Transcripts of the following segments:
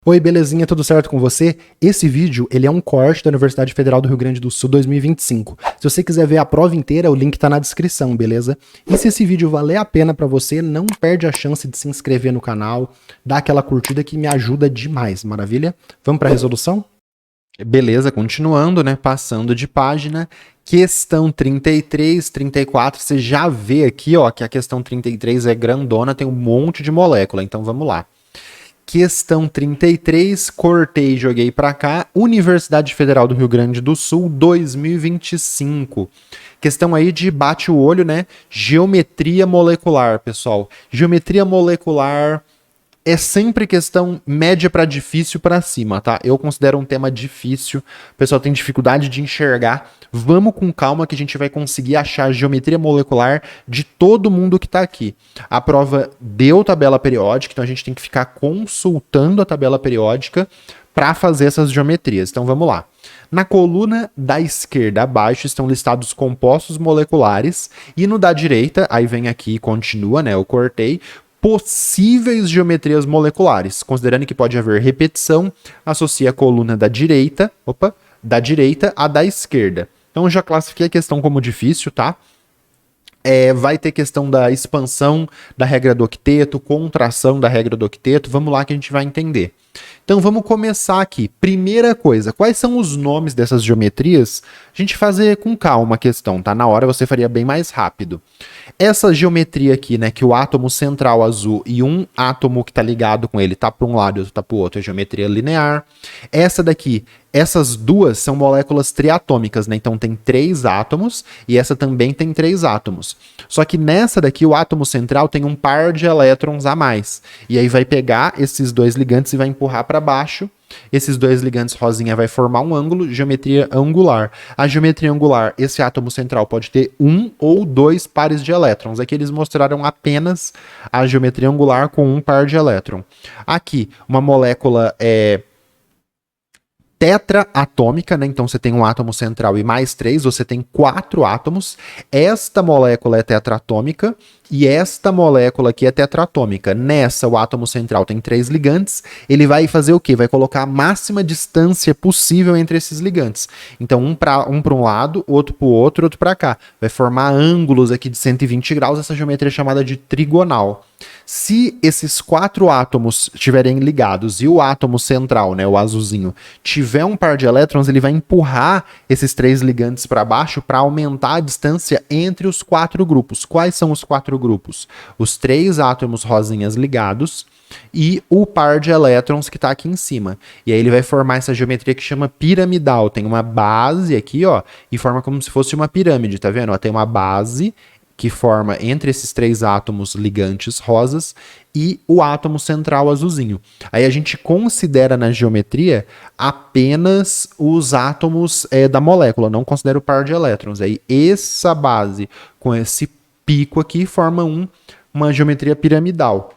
Oi, belezinha, tudo certo com você? Esse vídeo, ele é um corte da Universidade Federal do Rio Grande do Sul 2025. Se você quiser ver a prova inteira, o link tá na descrição, beleza? E se esse vídeo valer a pena pra você, não perde a chance de se inscrever no canal, dar aquela curtida que me ajuda demais, maravilha? Vamos pra resolução? Beleza, continuando, né? Passando de página. Questão 33, 34, você já vê aqui, ó, que a questão 33 é grandona, tem um monte de molécula, então vamos lá. Questão 33, cortei e joguei para cá. Universidade Federal do Rio Grande do Sul, 2025. Questão aí de bate o olho, né? Geometria molecular, pessoal. Geometria molecular é sempre questão média para difícil para cima, tá? Eu considero um tema difícil, o pessoal tem dificuldade de enxergar. Vamos com calma que a gente vai conseguir achar a geometria molecular de todo mundo que tá aqui. A prova deu tabela periódica, então a gente tem que ficar consultando a tabela periódica para fazer essas geometrias. Então vamos lá. Na coluna da esquerda abaixo estão listados compostos moleculares e no da direita, aí vem aqui e continua, né? Eu cortei possíveis geometrias moleculares, considerando que pode haver repetição, associa a coluna da direita, à da esquerda. Então já classifiquei a questão como difícil, tá? Vai ter questão da expansão da regra do octeto, contração da regra do octeto, vamos lá que a gente vai entender. Então vamos começar aqui. Primeira coisa, quais são os nomes dessas geometrias? A gente fazer com calma a questão, tá? Na hora você faria bem mais rápido. Essa geometria aqui, né, que o átomo central azul e um átomo que tá ligado com ele tá para um lado e outro tá para o outro, é geometria linear. Essa daqui, essas duas são moléculas triatômicas, né? Então tem 3 átomos e essa também tem 3 átomos. Só que nessa daqui o átomo central tem um par de elétrons a mais. E aí vai pegar esses dois ligantes e vai empurrar para baixo. Esses dois ligantes rosinha vai formar um ângulo, geometria angular. A geometria angular, esse átomo central pode ter 1 ou 2 pares de elétrons. Aqui eles mostraram apenas a geometria angular com um par de elétron. Aqui, uma molécula tetraatômica, né? Então você tem um átomo central e mais 3, você tem 4 átomos. Esta molécula é tetraatômica e esta molécula aqui é tetraatômica. Nessa, o átomo central tem 3 ligantes. Ele vai fazer o quê? Vai colocar a máxima distância possível entre esses ligantes. Então, um para um lado, outro para o outro, outro para cá. Vai formar ângulos aqui de 120 graus. Essa geometria é chamada de trigonal. Se esses 4 átomos estiverem ligados e o átomo central, né, o azulzinho, tiver um par de elétrons, ele vai empurrar esses 3 ligantes para baixo para aumentar a distância entre os 4 grupos. Quais são os 4 grupos? Os 3 átomos rosinhas ligados e o par de elétrons que está aqui em cima. E aí ele vai formar essa geometria que chama piramidal. Tem uma base aqui, ó, e forma como se fosse uma pirâmide, tá vendo? Ó, tem uma base que forma entre esses 3 átomos ligantes rosas e o átomo central azulzinho. Aí a gente considera na geometria apenas os átomos da molécula, não considera o par de elétrons. Aí essa base com esse pico aqui forma uma geometria piramidal.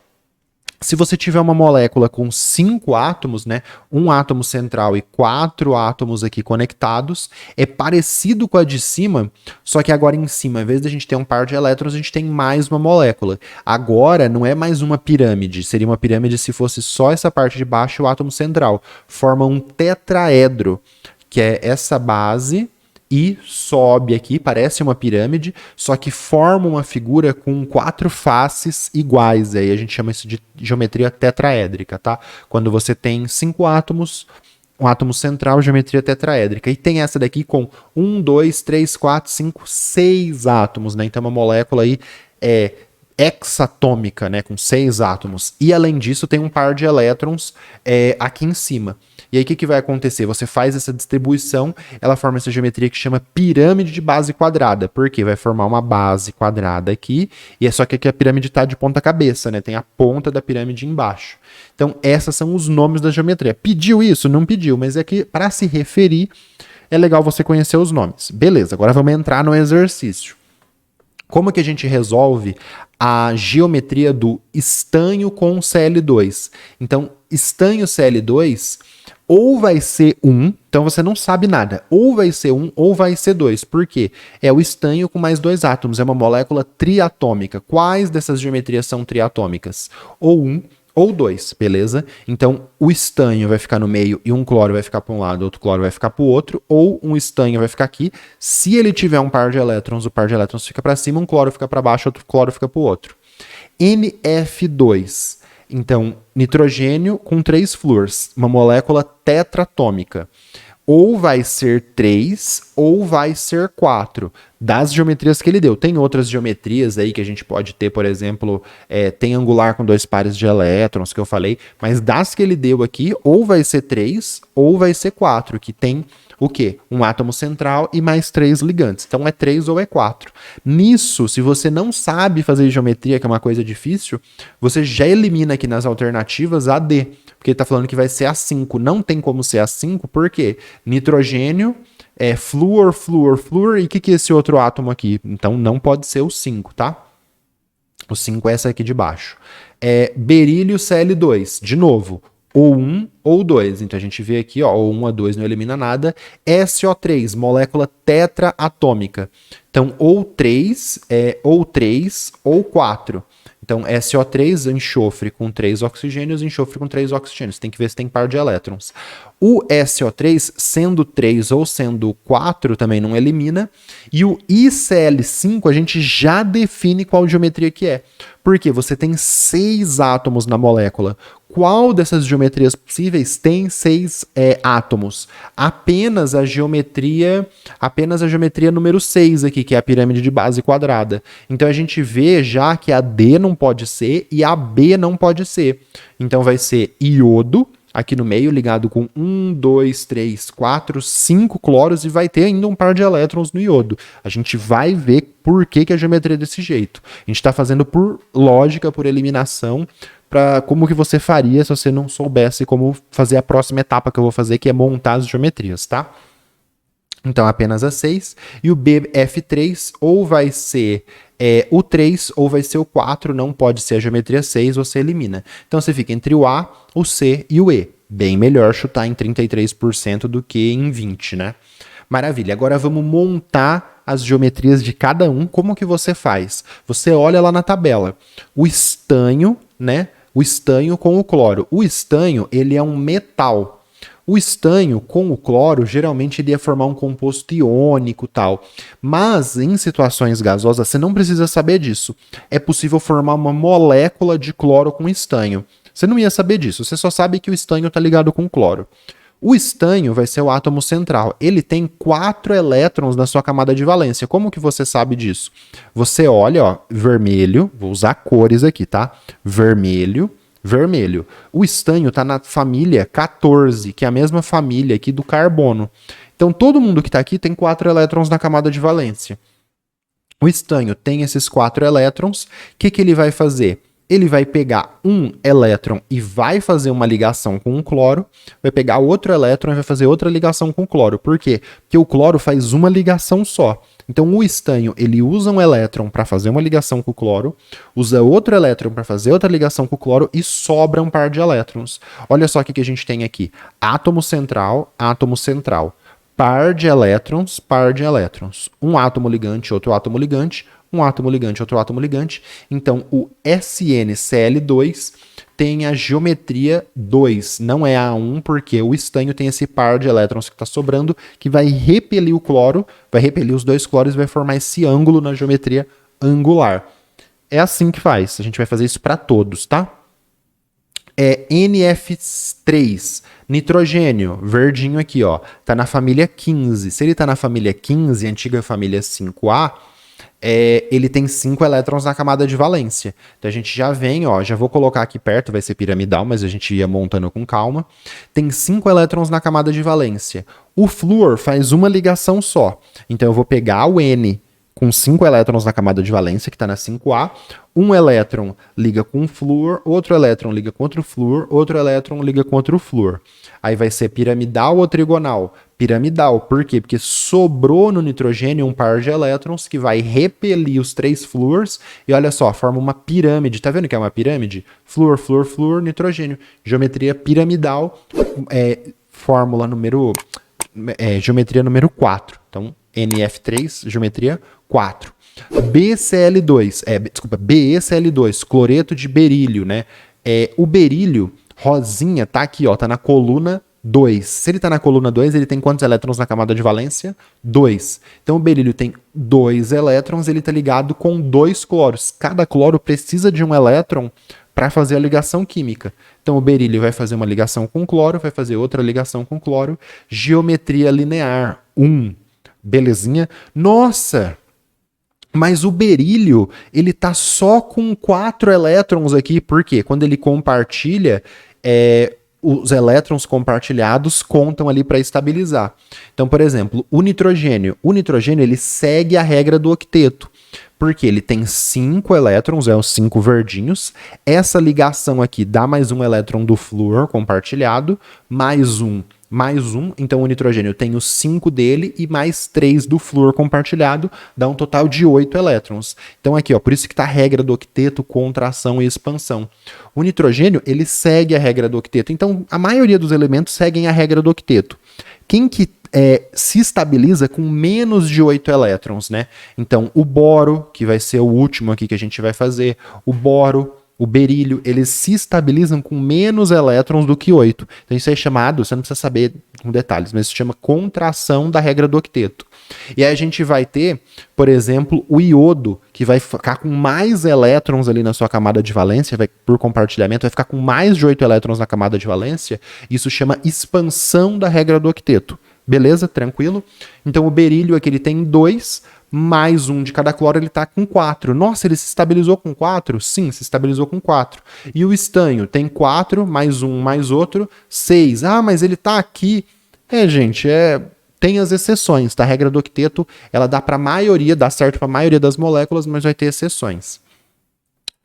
Se você tiver uma molécula com 5 átomos, né, um átomo central e 4 átomos aqui conectados, é parecido com a de cima, só que agora em cima, ao invés de a gente ter um par de elétrons, a gente tem mais uma molécula. Agora não é mais uma pirâmide, seria uma pirâmide se fosse só essa parte de baixo e o átomo central. Forma um tetraedro, que é essa base e sobe aqui, parece uma pirâmide, só que forma uma figura com 4 faces iguais. Aí a gente chama isso de geometria tetraédrica, tá? Quando você tem 5 átomos, um átomo central, geometria tetraédrica. E tem essa daqui com 1, 2, 3, 4, 5, 6 átomos, né? Então uma molécula aí hexatômica, né, com 6 átomos. E além disso tem um par de elétrons aqui em cima. E aí o que vai acontecer? Você faz essa distribuição, ela forma essa geometria que chama pirâmide de base quadrada. Por quê? Vai formar uma base quadrada aqui, e é só que aqui a pirâmide está de ponta cabeça, né? Tem a ponta da pirâmide embaixo. Então esses são os nomes da geometria. Pediu isso? Não pediu, mas é que para se referir é legal você conhecer os nomes. Beleza, agora vamos entrar no exercício. Como que a gente resolve a geometria do estanho com Cl2? Então, estanho Cl2 ou vai ser 1, então você não sabe nada, ou vai ser 1 ou vai ser 2. Por quê? É o estanho com mais 2 átomos, é uma molécula triatômica. Quais dessas geometrias são triatômicas? Ou 1 ou 2, beleza? Então, o estanho vai ficar no meio e um cloro vai ficar para um lado, outro cloro vai ficar para o outro, ou um estanho vai ficar aqui. Se ele tiver um par de elétrons, o par de elétrons fica para cima, um cloro fica para baixo, outro cloro fica para o outro. NF2. Então, nitrogênio com 3 flúors, uma molécula tetratômica. Ou vai ser 3 ou vai ser 4, das geometrias que ele deu. Tem outras geometrias aí que a gente pode ter, por exemplo, tem angular com 2 pares de elétrons, que eu falei, mas das que ele deu aqui, ou vai ser 3 ou vai ser 4, que tem o quê? Um átomo central e mais 3 ligantes. Então é 3 ou é 4. Nisso, se você não sabe fazer geometria, que é uma coisa difícil, você já elimina aqui nas alternativas a D, porque ele está falando que vai ser a 5. Não tem como ser a 5, por quê? Nitrogênio, flúor, flúor, flúor, e o que é esse outro átomo aqui? Então não pode ser o 5, tá? O 5 é essa aqui de baixo. Berílio Cl2, de novo, ou 1 ou 2. Então a gente vê aqui, ó, ou 1 a 2 não elimina nada. SO3, molécula tetraatômica. Então ou 3 ou 4. Então, SO3, enxofre com 3 oxigênios, enxofre com 3 oxigênios. Tem que ver se tem par de elétrons. O SO3, sendo 3 ou sendo 4, também não elimina. E o ICl5, a gente já define qual geometria que é. Porque você tem 6 átomos na molécula. Qual dessas geometrias possíveis tem 6 átomos? Apenas a geometria número 6 aqui, que é a pirâmide de base quadrada. Então a gente vê já que a D não pode ser e a B não pode ser. Então vai ser iodo, aqui no meio, ligado com 1, 2, 3, 4, 5 cloros, e vai ter ainda um par de elétrons no iodo. A gente vai ver por que a geometria é desse jeito. A gente está fazendo por lógica, por eliminação, para como que você faria se você não soubesse como fazer a próxima etapa que eu vou fazer, que é montar as geometrias, tá? Então, apenas a 6. E o BF3 ou vai ser o 3 ou vai ser o 4, não pode ser a geometria 6, você elimina. Então, você fica entre o A, o C e o E. Bem melhor chutar em 33% do que em 20%, né? Maravilha. Agora vamos montar as geometrias de cada um. Como que você faz? Você olha lá na tabela. O estanho, né? O estanho com o cloro. O estanho, ele é um metal. O estanho com o cloro, geralmente ele ia formar um composto iônico e tal. Mas em situações gasosas, você não precisa saber disso. É possível formar uma molécula de cloro com estanho. Você não ia saber disso, você só sabe que o estanho está ligado com o cloro. O estanho vai ser o átomo central. Ele tem 4 elétrons na sua camada de valência. Como que você sabe disso? Você olha, ó, vermelho, vou usar cores aqui, tá? Vermelho. Vermelho. O estanho está na família 14, que é a mesma família aqui do carbono. Então, todo mundo que está aqui tem 4 elétrons na camada de valência. O estanho tem esses 4 elétrons. O que ele vai fazer? Ele vai pegar um elétron e vai fazer uma ligação com o cloro, vai pegar outro elétron e vai fazer outra ligação com o cloro. Por quê? Porque o cloro faz uma ligação só. Então, o estanho, ele usa um elétron para fazer uma ligação com o cloro, usa outro elétron para fazer outra ligação com o cloro e sobra um par de elétrons. Olha só o que a gente tem aqui. Átomo central, átomo central. Par de elétrons, par de elétrons. Um átomo ligante, outro átomo ligante, um átomo ligante, outro átomo ligante. Então, o SNCl2 tem a geometria 2, não é a 1, porque o estanho tem esse par de elétrons que está sobrando, que vai repelir o cloro, vai repelir os 2 cloros e vai formar esse ângulo na geometria angular. É assim que faz, a gente vai fazer isso para todos, tá? NF3, nitrogênio, verdinho aqui, ó, tá na família 15. Se ele tá na família 15, antiga família 5A, ele tem 5 elétrons na camada de valência. Então a gente já vem, ó, já vou colocar aqui perto, vai ser piramidal, mas a gente ia montando com calma. Tem 5 elétrons na camada de valência. O flúor faz uma ligação só. Então eu vou pegar o N com 5 elétrons na camada de valência, que está na 5A. Um elétron liga com o flúor, outro elétron liga com outro flúor, outro elétron liga com outro flúor. Aí vai ser piramidal ou trigonal? Piramidal. Por quê? Porque sobrou no nitrogênio um par de elétrons que vai repelir os 3 flúors e olha só, forma uma pirâmide. Tá vendo que é uma pirâmide? Flúor, flúor, flúor, nitrogênio. Geometria piramidal, fórmula número... geometria número 4. Então, NF3, geometria 4. BeCl2, BeCl2, cloreto de berílio, né? O berílio, rosinha, tá aqui, ó, tá na coluna 2. Se ele tá na coluna 2, ele tem quantos elétrons na camada de valência? 2. Então o berílio tem 2 elétrons, ele tá ligado com 2 cloros. Cada cloro precisa de um elétron para fazer a ligação química. Então o berílio vai fazer uma ligação com cloro, vai fazer outra ligação com cloro. Geometria linear 1. Belezinha? Nossa! Mas o berílio, ele tá só com 4 elétrons aqui. Por quê? Quando ele compartilha, os elétrons compartilhados contam ali para estabilizar. Então, por exemplo, o nitrogênio ele segue a regra do octeto. Porque ele tem 5 elétrons, os 5 verdinhos. Essa ligação aqui dá mais um elétron do flúor compartilhado, mais um. Então o nitrogênio tem os 5 dele e mais 3 do flúor compartilhado, dá um total de 8 elétrons. Então aqui, ó, por isso que tá a regra do octeto, contração e expansão. O nitrogênio, ele segue a regra do octeto. Então a maioria dos elementos seguem a regra do octeto. Quem que se estabiliza com menos de 8 elétrons, né? Então, o boro, que vai ser o último aqui que a gente vai fazer, o boro, o berílio, eles se estabilizam com menos elétrons do que 8. Então, isso é chamado, você não precisa saber com detalhes, mas isso se chama contração da regra do octeto. E aí a gente vai ter, por exemplo, o iodo, que vai ficar com mais elétrons ali na sua camada de valência, por compartilhamento, vai ficar com mais de 8 elétrons na camada de valência. Isso chama expansão da regra do octeto. Beleza? Tranquilo? Então o berílio aqui ele tem 2, mais um de cada cloro, ele está com 4. Nossa, ele se estabilizou com 4? Sim, se estabilizou com 4. E o estanho tem 4, mais um, mais outro, 6. Ah, mas ele está aqui. Gente, tem as exceções, tá? A regra do octeto, ela dá para a maioria, dá certo para a maioria das moléculas, mas vai ter exceções.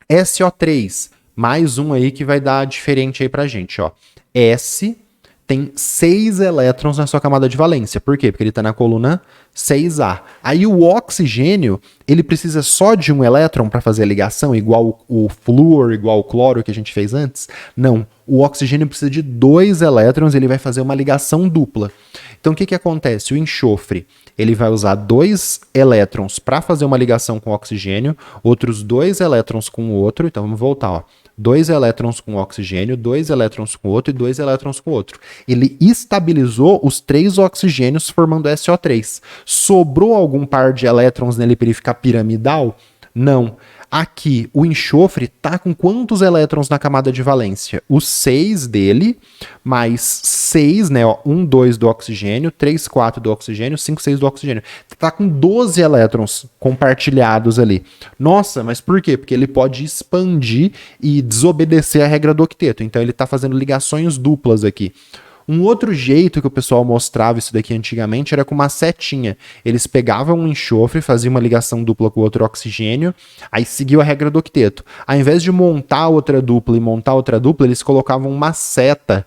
SO3, mais um aí que vai dar diferente aí pra gente, ó. S tem 6 elétrons na sua camada de valência. Por quê? Porque ele está na coluna 6A. Aí o oxigênio, ele precisa só de um elétron para fazer a ligação, igual o flúor, igual o cloro que a gente fez antes? Não. O oxigênio precisa de 2 elétrons, ele vai fazer uma ligação dupla. Então o que acontece? O enxofre, ele vai usar 2 elétrons para fazer uma ligação com o oxigênio, outros 2 elétrons com o outro. Então vamos voltar, ó. 2 elétrons com oxigênio, 2 elétrons com outro e 2 elétrons com outro. Ele estabilizou os 3 oxigênios formando SO3. Sobrou algum par de elétrons nele para ele ficar piramidal? Não. Aqui, o enxofre tá com quantos elétrons na camada de valência? Os 6 dele, mais 6, né? Ó, 1, 2 do oxigênio, 3, 4 do oxigênio, 5, 6 do oxigênio. Tá com 12 elétrons compartilhados ali. Nossa, mas por quê? Porque ele pode expandir e desobedecer a regra do octeto. Então ele tá fazendo ligações duplas aqui. Um outro jeito que o pessoal mostrava isso daqui antigamente era com uma setinha. Eles pegavam um enxofre, faziam uma ligação dupla com outro oxigênio, aí seguiu a regra do octeto. Ao invés de montar outra dupla e montar outra dupla, eles colocavam uma seta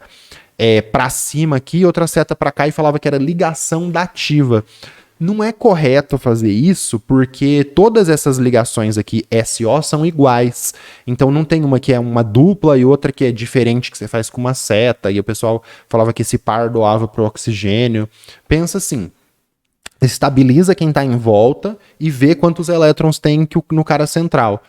para cima aqui e outra seta para cá e falava que era ligação dativa. Não é correto fazer isso porque todas essas ligações aqui SO são iguais. Então não tem uma que é uma dupla e outra que é diferente que você faz com uma seta. E o pessoal falava que esse par doava para o oxigênio. Pensa assim, estabiliza quem está em volta e vê quantos elétrons tem no cara central.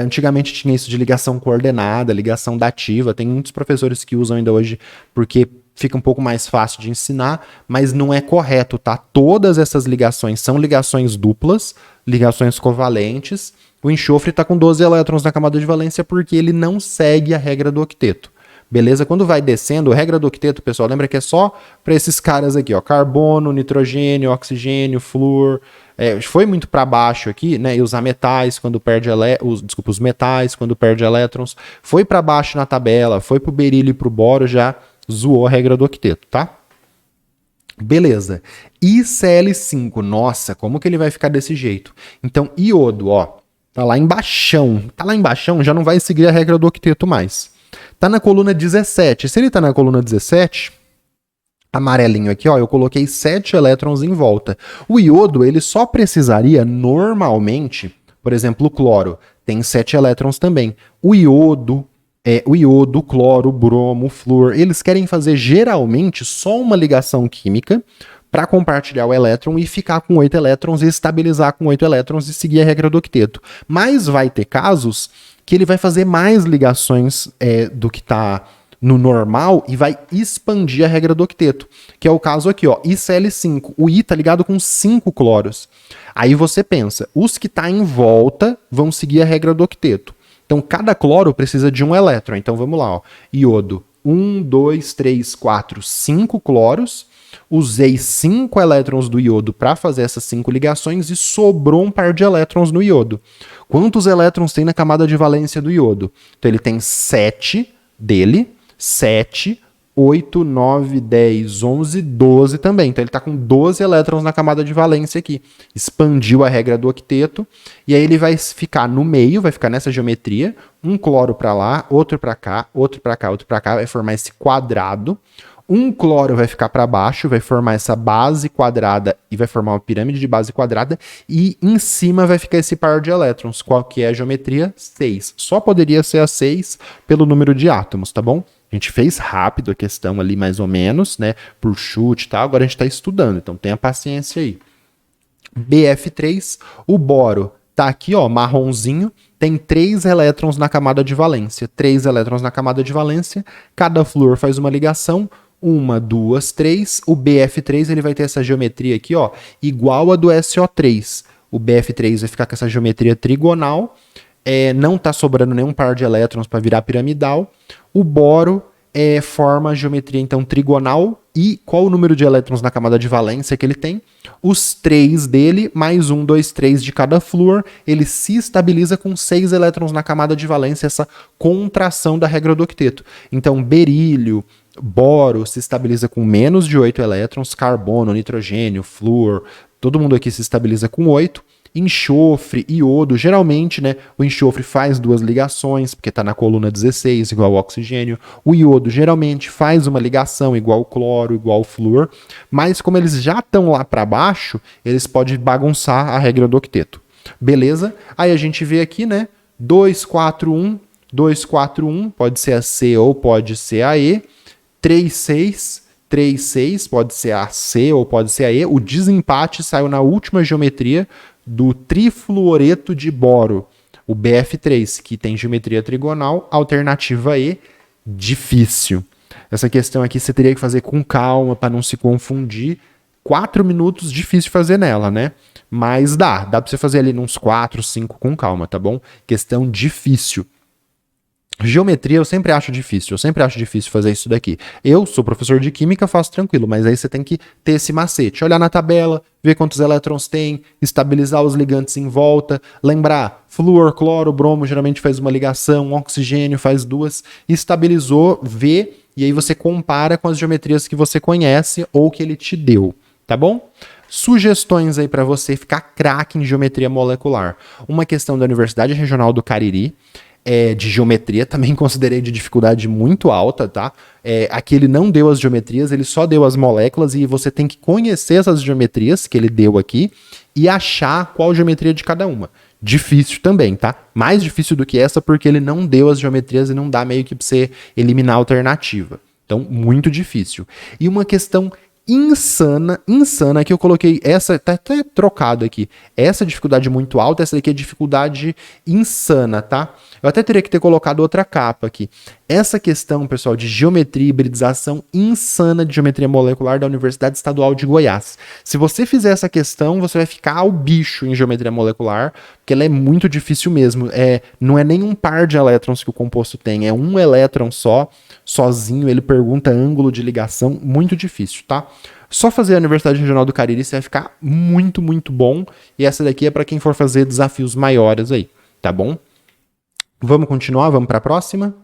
Antigamente tinha isso de ligação coordenada, ligação dativa. Tem muitos professores que usam ainda hoje porque fica um pouco mais fácil de ensinar, mas não é correto, tá? Todas essas ligações são ligações duplas, ligações covalentes. O enxofre está com 12 elétrons na camada de valência porque ele não segue a regra do octeto. Beleza? Quando vai descendo, a regra do octeto, pessoal, lembra que é só para esses caras aqui, ó, carbono, nitrogênio, oxigênio, flúor. Foi muito para baixo aqui, né? E usar metais quando perde os metais quando perde elétrons. Foi para baixo na tabela, foi pro berílio e pro boro, já zoou a regra do octeto, tá? Beleza. ICl5, nossa, como que ele vai ficar desse jeito? Então, iodo, ó, tá lá embaixão. Tá lá embaixão, já não vai seguir a regra do octeto mais. Tá na coluna 17. Se ele tá na coluna 17, amarelinho aqui, ó, eu coloquei 7 elétrons em volta. O iodo, ele só precisaria normalmente, por exemplo, o cloro, tem 7 elétrons também. O iodo, o cloro, o bromo, o flúor, eles querem fazer geralmente só uma ligação química para compartilhar o elétron e ficar com 8 elétrons e estabilizar com 8 elétrons e seguir a regra do octeto. Mas vai ter casos que ele vai fazer mais ligações do que está no normal e vai expandir a regra do octeto, que é o caso aqui, ó, ICl5. O I tá ligado com 5 cloros. Aí você pensa, os que tá em volta vão seguir a regra do octeto. Então, cada cloro precisa de um elétron. Então, vamos lá, ó. Iodo, 1, 2, 3, 4, 5 cloros. Usei 5 elétrons do iodo para fazer essas 5 ligações e sobrou um par de elétrons no iodo. Quantos elétrons tem na camada de valência do iodo? Então, ele tem 7 dele, 7, 8, 9, 10, 11, 12 também. Então ele está com 12 elétrons na camada de valência aqui. Expandiu a regra do octeto. E aí ele vai ficar no meio, vai ficar nessa geometria. Um cloro para lá, outro para cá, outro para cá, outro para cá. Vai formar esse quadrado. Um cloro vai ficar para baixo, vai formar essa base quadrada e vai formar uma pirâmide de base quadrada. E em cima vai ficar esse par de elétrons. Qual que é a geometria? 6. Só poderia ser a 6 pelo número de átomos, tá bom? A gente fez rápido a questão ali, mais ou menos, né? Por chute e tal. Agora a gente está estudando, então tenha paciência aí. BF3, o boro tá aqui, ó, marronzinho. Tem 3 elétrons na camada de valência. 3 elétrons na camada de valência. Cada flúor faz uma ligação. 1, 2, 3. O BF3 ele vai ter essa geometria aqui, ó, igual a do SO3. O BF3 vai ficar com essa geometria trigonal. Não está sobrando nenhum par de elétrons para virar piramidal. O boro forma a geometria, então, trigonal. E qual o número de elétrons na camada de valência que ele tem? Os 3 dele, mais 1, 2, 3 de cada flúor. Ele se estabiliza com 6 elétrons na camada de valência, essa contração da regra do octeto. Então, berílio, boro se estabiliza com menos de 8 elétrons, carbono, nitrogênio, flúor, todo mundo aqui se estabiliza com 8. Enxofre, iodo, geralmente, né, o enxofre faz 2 ligações, porque está na coluna 16, igual ao oxigênio. O iodo geralmente faz uma ligação, igual ao cloro, igual ao flúor, mas como eles já estão lá para baixo, eles podem bagunçar a regra do octeto. Beleza? Aí a gente vê aqui, né, 2, 4, 1, 2, 4, 1, pode ser a C ou pode ser a E, 3, 6, 3, 6, pode ser a C ou pode ser a E. O desempate saiu na última geometria do trifluoreto de boro, o BF3, que tem geometria trigonal, alternativa E, difícil. Essa questão aqui você teria que fazer com calma para não se confundir. 4 minutos, difícil fazer nela, né? Mas dá para você fazer ali uns 4, 5 com calma, tá bom? Questão difícil. Geometria eu sempre acho difícil fazer isso daqui. Eu sou professor de química, faço tranquilo, mas aí você tem que ter esse macete, olhar na tabela, ver quantos elétrons tem, estabilizar os ligantes em volta, lembrar, flúor, cloro, bromo geralmente faz uma ligação, oxigênio faz 2, estabilizou, vê, e aí você compara com as geometrias que você conhece ou que ele te deu, tá bom? Sugestões aí para você ficar craque em geometria molecular. Uma questão da Universidade Regional do Cariri, de geometria, também considerei de dificuldade muito alta, tá? Aqui ele não deu as geometrias, ele só deu as moléculas e você tem que conhecer essas geometrias que ele deu aqui e achar qual geometria de cada uma. Difícil também, tá? Mais difícil do que essa porque ele não deu as geometrias e não dá meio que pra você eliminar a alternativa. Então, muito difícil. E uma questão insana que eu coloquei, essa tá até trocado aqui, essa dificuldade muito alta, essa daqui é dificuldade insana, tá? Eu até teria que ter colocado outra capa aqui. Essa questão, pessoal, de geometria e hibridização insana de geometria molecular da Universidade Estadual de Goiás. Se você fizer essa questão, você vai ficar ao bicho em geometria molecular, porque ela é muito difícil mesmo. Não é nem um par de elétrons que o composto tem, é um elétron só, sozinho, ele pergunta ângulo de ligação, muito difícil, tá? Só fazer a Universidade Regional do Cariri você vai ficar muito, muito bom, e essa daqui é para quem for fazer desafios maiores aí, tá bom? Vamos continuar, vamos para a próxima?